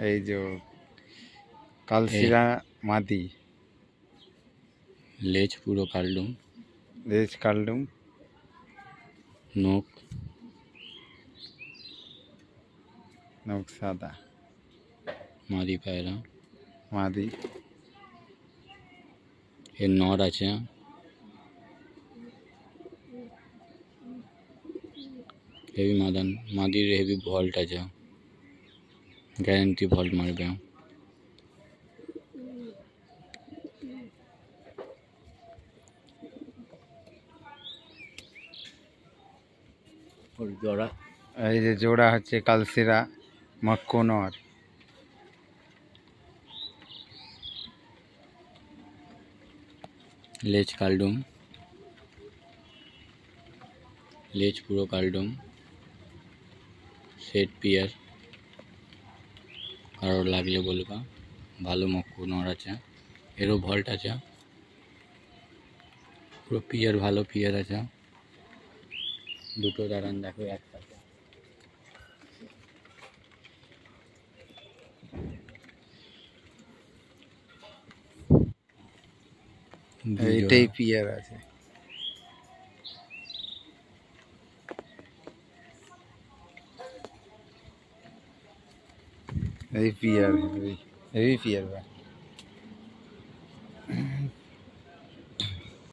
এই যে কালশিরা মাদি, লেজ পুরো কালডুম, লেজ কালডুম, নখ নখ সাদা, মাদি পায়রা। মাদি। এর নর আছে, হেভি মাদান, মাদির হেভি ভল্ট আছে, গ্যারান্টি ভল্ট মারবে। ওর জোড়া, এই যে জোড়া হচ্ছে কালশিরা মক্কু নর। লেজ কালডুম, লেজ পুরো কালডুম, সেট পিয়ার। কারোর লাগলে বলবা, ভালো মক্কু নর আছে, এরও ভল্ট আছে, পুরো পিয়ার, ভালো পিয়ার আছে। দুটো দাঁড়ান দেখো একসাথে। এইটাই পিয়ার আছে। এই পিয়ার, হেভি পিয়ার।